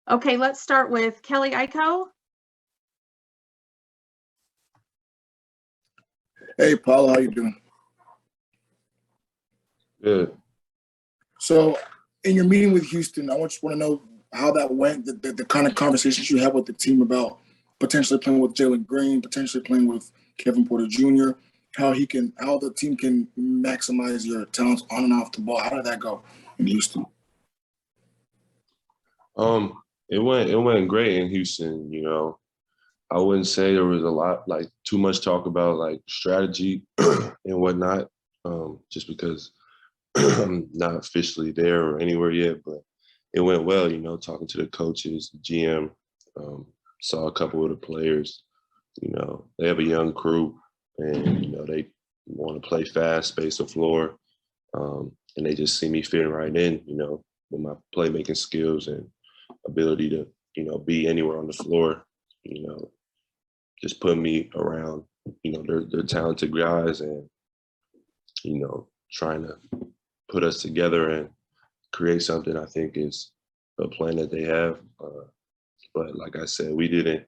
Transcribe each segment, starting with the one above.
Okay, let's start with Kelly Iko. Hey, Paolo, how you doing? Good. So, in your meeting with Houston, I just want to know how that went, the kind of conversations you had with the team about potentially playing with Jalen Green, potentially playing with Kevin Porter Jr., how the team can maximize your talents on and off the ball. How did that go in Houston? It went great in Houston, you know. I wouldn't say there was a lot, like too much talk about like strategy and whatnot, just because I'm not officially there or anywhere yet, but it went well, you know, talking to the coaches, the GM, saw a couple of the players, you know, they have a young crew and, you know, they want to play fast, space the floor, and they just see me fitting right in, you know, with my playmaking skills and ability to, you know, be anywhere on the floor, you know, just put me around, you know, they're talented guys and, you know, trying to put us together and create something I think is a plan that they have. But like I said, we didn't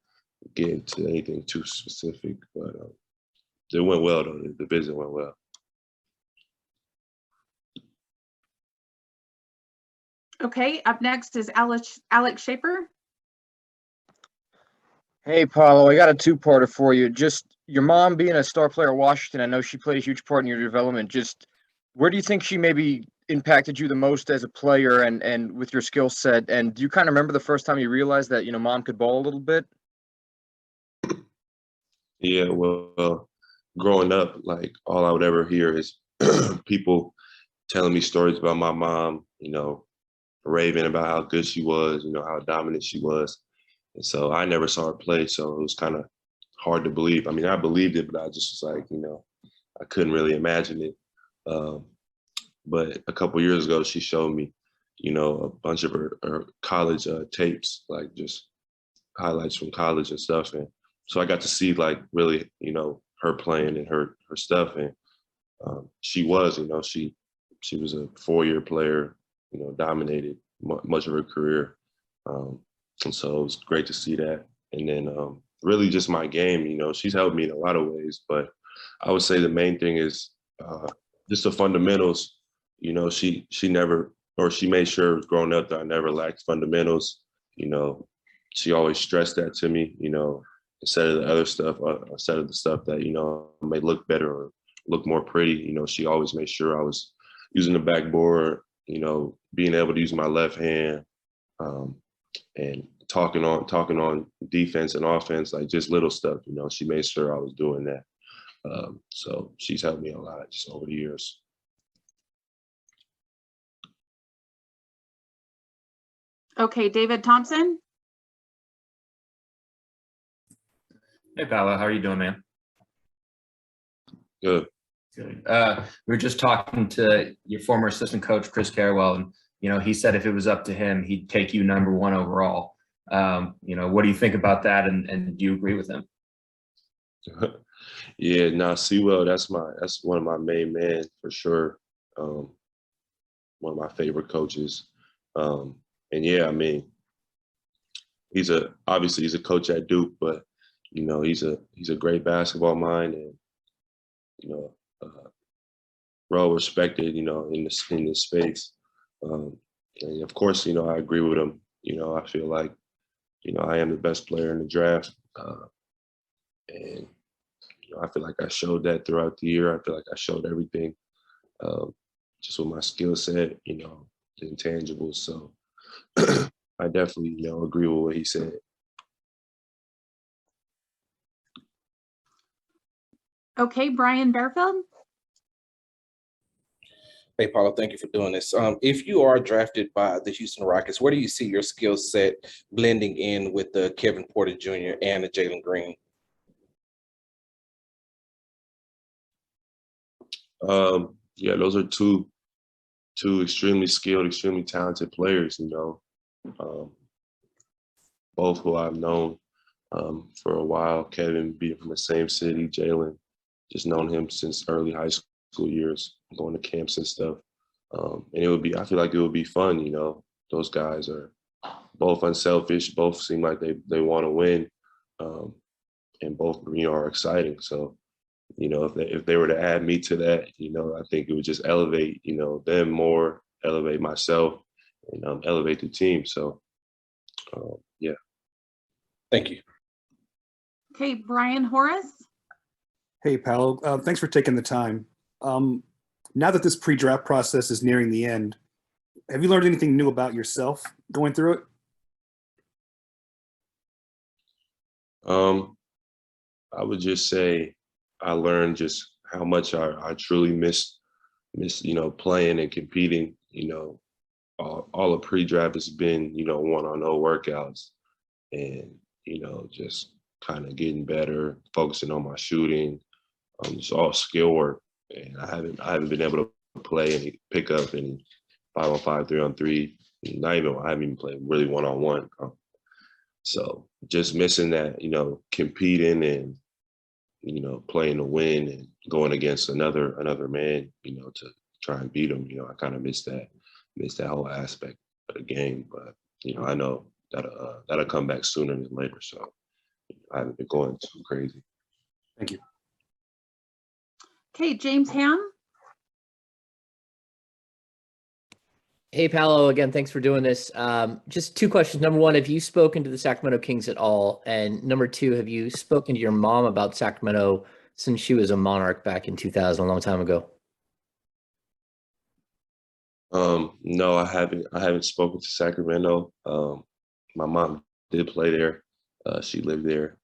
get into anything too specific, but it went well though. The visit went well. Okay, up next is Alex Shaper. Hey, Paolo, I got a two-parter for you. Just your mom being a star player at Washington, I know she played a huge part in your development. Just where do you think she maybe impacted you the most as a player and with your skill set? And do you kind of remember the first time you realized that, you know, mom could ball a little bit? Yeah, well, growing up, like all I would ever hear is people telling me stories about my mom, you know, raving about how good she was, you know, how dominant she was. And so I never saw her play, so it was kind of hard to believe. I mean, I believed it, but I just was like, you know, I couldn't really imagine it. But a couple years ago, she showed me, you know, a bunch of her college tapes, like just highlights from college and stuff. And so I got to see like really, you know, her playing and her stuff. And she was, you know, she was a 4-year player, you know, dominated much of her career. And so it was great to see that. And then really just my game, you know, she's helped me in a lot of ways, but I would say the main thing is just the fundamentals. You know, she never, or she made sure growing up that I never lacked fundamentals. You know, she always stressed that to me, you know, instead of the other stuff, instead of the stuff that, you know, may look better or look more pretty, you know, she always made sure I was using the backboard, you know, being able to use my left hand, and talking on defense and offense, like just little stuff, you know, she made sure I was doing that. So she's helped me a lot just over the years. Okay, David Thompson. Hey, Paolo, how are you doing, man? Good. Good. We were just talking to your former assistant coach, Chris Carrawell, and, you know, he said if it was up to him, he'd take you #1 overall. You know, what do you think about that? And do you agree with him? Yeah, nah, Sewell, that's one of my main men for sure. One of my favorite coaches. And yeah, I mean, obviously he's a coach at Duke, but you know, he's a great basketball mind and, you know, well respected, you know, in this space. And of course, you know, I agree with him. You know, I feel like, you know, I am the best player in the draft. And you know, I feel like I showed that throughout the year. I feel like I showed everything, just with my skill set, you know, the intangibles. So I definitely, you know, agree with what he said. Okay, Brian Bearfield. Hey, Paolo, thank you for doing this. If you are drafted by the Houston Rockets, where do you see your skill set blending in with the Kevin Porter Jr. and the Jalen Green? Yeah, those are two extremely skilled, extremely talented players, you know, both who I've known for a while. Kevin being from the same city, Jalen, just known him since early high school years, going to camps and stuff. And I feel like it would be fun, you know. Those guys are both unselfish, both seem like they want to win, and both are exciting. So, if they were to add me to that, I think it would just elevate, them more, elevate myself, and elevate the team. So, yeah. Thank you. Okay, Brian Horace. Hey, Paolo. Thanks for taking the time. Now that this pre-draft process is nearing the end, have you learned anything new about yourself going through it? I would just say I learned just how much I truly miss playing and competing. All of pre-draft has been, one-on-one workouts and, just kind of getting better, focusing on my shooting, just all skill work. And I haven't been able to play and pick up any 5-on-5, 3-on-3. I haven't even played really one-on-one. So just missing that, competing and, playing to win and going against another man, to try and beat him. I kind of miss that whole aspect of the game. But, I know that'll come back sooner than later. So I haven't been going too crazy. Thank you. Okay, James Ham. Hey, Paolo, again, thanks for doing this. Just two questions. Number one, have you spoken to the Sacramento Kings at all? And number two, have you spoken to your mom about Sacramento since she was a Monarch back in 2000, a long time ago? No, I haven't spoken to Sacramento. My mom did play there. She lived there.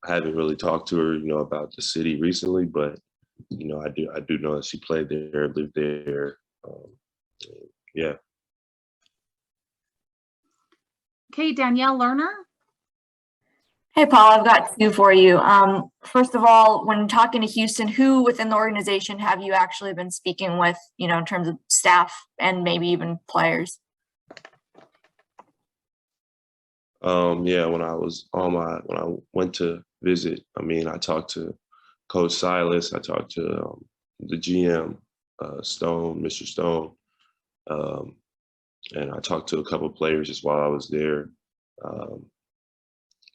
I haven't really talked to her, about the city recently, but I do know that she played there, lived there. Yeah. Okay, Danielle Lerner. Hey, Paul, I've got two for you. First of all, when talking to Houston, who within the organization have you actually been speaking with, in terms of staff and maybe even players? Yeah, when I went to visit, I talked to Coach Silas, I talked to the GM, Stone, Mr. Stone, and I talked to a couple of players just while I was there.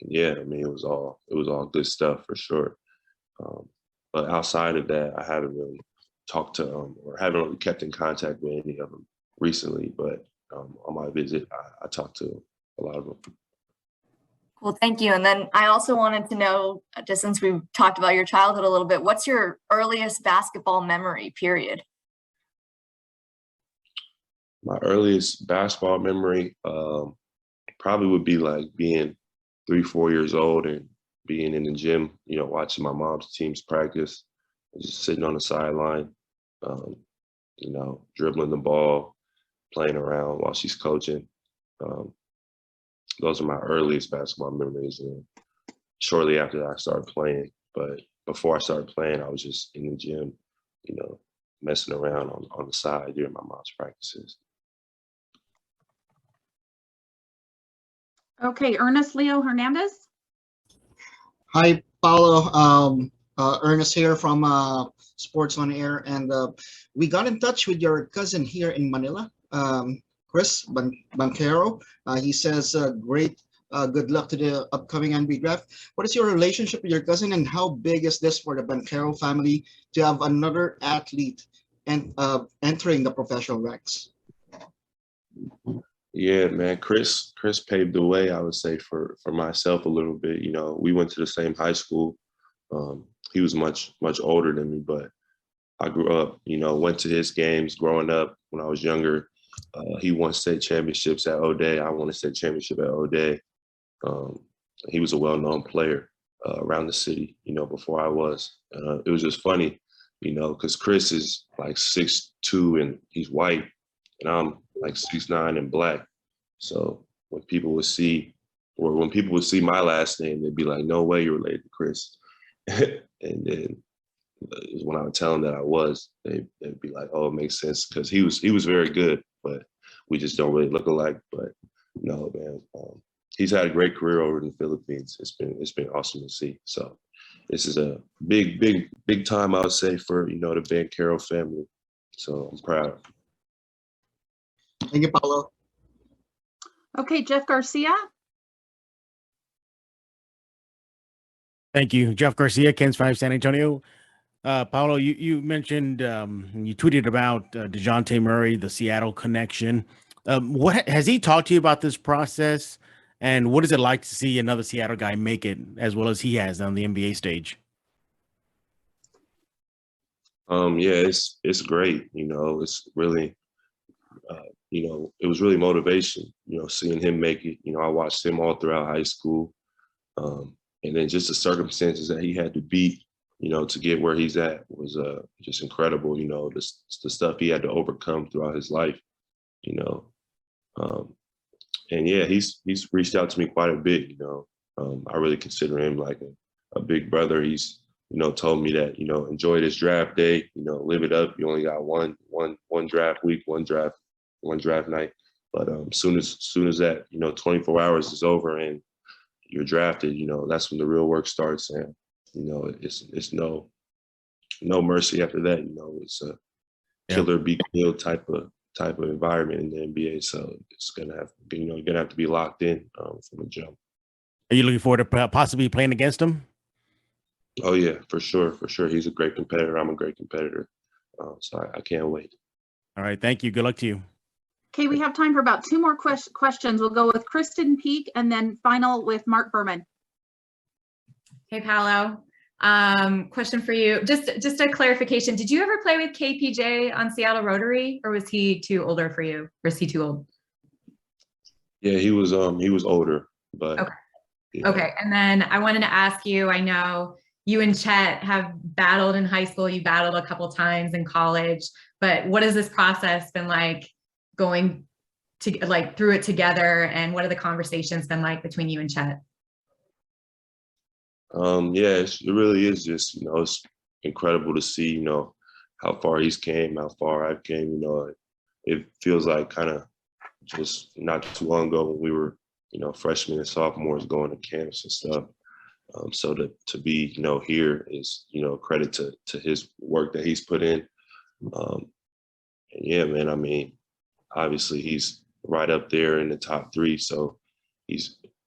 Yeah, it was all good stuff for sure. But outside of that, I haven't really talked to or haven't really kept in contact with any of them recently. But on my visit, I talked to a lot of them. Cool, thank you. And then I also wanted to know, just since we've talked about your childhood a little bit, what's your earliest basketball memory, period? My earliest basketball memory probably would be like being 3-4 years old and being in the gym, watching my mom's team's practice, just sitting on the sideline, dribbling the ball, playing around while she's coaching. Those are my earliest basketball memories. And shortly after that, I started playing. But before I started playing, I was just in the gym, messing around on the side during my mom's practices. Okay, Ernest Leo Hernandez. Hi, Paolo. Ernest here from Sports on Air, and we got in touch with your cousin here in Manila, Chris Banchero. He says, great, good luck to the upcoming NBA draft. What is your relationship with your cousin, and how big is this for the Banchero family to have another athlete and entering the professional ranks? Yeah, man, Chris paved the way, I would say, for myself a little bit. We went to the same high school. He was much older than me, but I grew up, went to his games growing up when I was younger. He won state championships at O'Day. I won a state championship at O'Day. He was a well-known player around the city, before I was. It was just funny, because Chris is like 6'2" and he's white, and I'm like 6'9" and black. So when people would see my last name, they'd be like, "No way you're related to Chris." And then when I would tell them that I was, they'd be like, "Oh, it makes sense," because he was very good, but we just don't really look alike. But no, man, he's had a great career over in the Philippines. It's been awesome to see. So this is a big time, I would say, for the Banchero family. So I'm proud. Thank you, Paolo. Okay, Jeff Garcia. Thank you. Jeff Garcia, Kens 5 San Antonio. Paolo, you mentioned, you tweeted about DeJounte Murray, the Seattle connection. What has he talked to you about this process? And what is it like to see another Seattle guy make it as well as he has on the NBA stage? Yeah, it's great. You know, it's really, you know, it was really motivation, you know, seeing him make it. You know, I watched him all throughout high school. And then just the circumstances that he had to beat, you know, to get where he's at was just incredible. You know, the stuff he had to overcome throughout his life, you know. And yeah, he's reached out to me quite a bit, you know. I really consider him like a big brother. He's, you know, told me that, you know, enjoy this draft day, you know, live it up. You only got one draft week, one draft night. But soon as that, you know, 24 hours is over and you're drafted, you know, that's when the real work starts. And, you know, it's no mercy after that. You know, it's a killer be killed type of environment in the NBA. So it's gonna have, you know, you're gonna have to be locked in from the jump. Are you looking forward to possibly playing against him? Oh yeah, for sure. He's a great competitor. I'm a great competitor. So I can't wait. All right, thank you. Good luck to you. Okay, we have time for about 2 more questions. We'll go with Kristen Peak and then final with Mark Berman. Hey, Paolo. Question for you. Just a clarification. Did you ever play with KPJ on Seattle Rotary, or was he too older for you? Or is he too old? Yeah, he was older, but okay. Yeah. Okay. And then I wanted to ask you, I know you and Chet have battled in high school, you battled a couple times in college, but what has this process been like going to like through it together, and what have the conversations been like between you and Chet? Yeah, it really is just, you know, it's incredible to see, you know, how far he's came, how far I've came. You know, it feels like kind of just not too long ago when we were, you know, freshmen and sophomores going to camps and stuff. So to be, you know, here is, you know, credit to his work that he's put in. And yeah, man, I mean, obviously he's right up there in the top 3. So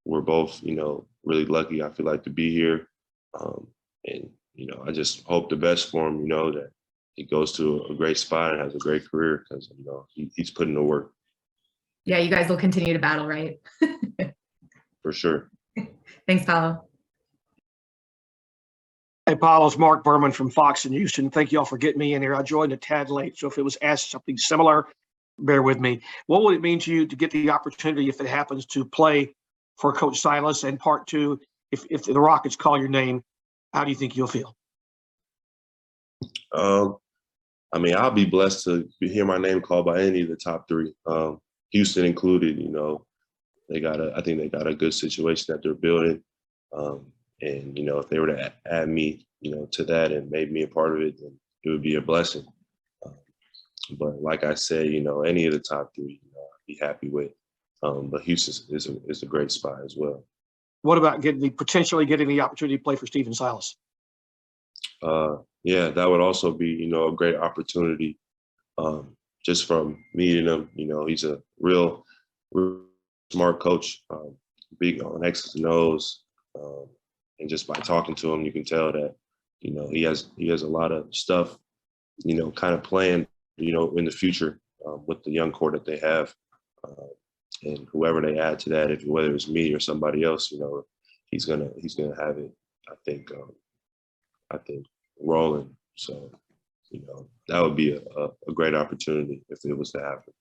we're both, you know, really lucky, I feel like, to be here. And, you know, I just hope the best for him, you know, that he goes to a great spot and has a great career because, you know, he's putting the work. Yeah, you guys will continue to battle, right? For sure. Thanks, Paolo. Hey, Paolo, it's Mark Berman from Fox in Houston. Thank you all for getting me in here. I joined a tad late, so if it was asked something similar, bear with me. What would it mean to you to get the opportunity, if it happens, to play for Coach Silas? And part 2, if the Rockets call your name, how do you think you'll feel? I mean, I'll be blessed to hear my name called by any of the top 3, Houston included. You know, I think they got a good situation that they're building. And, you know, if they were to add me, you know, to that and made me a part of it, then it would be a blessing. But like I said, you know, any of the top 3, you know, I'd be happy with. But Houston is a great spot as well. What about potentially getting the opportunity to play for Stephen Silas? Yeah, that would also be, you know, a great opportunity. Just from meeting him, you know, he's a real smart coach, big on X's and O's. And just by talking to him, you can tell that, you know, he has a lot of stuff, you know, kind of planned, you know, in the future with the young core that they have. And whoever they add to that, whether it's me or somebody else, you know, he's gonna have it, I think rolling. So, you know, that would be a great opportunity if it was to happen.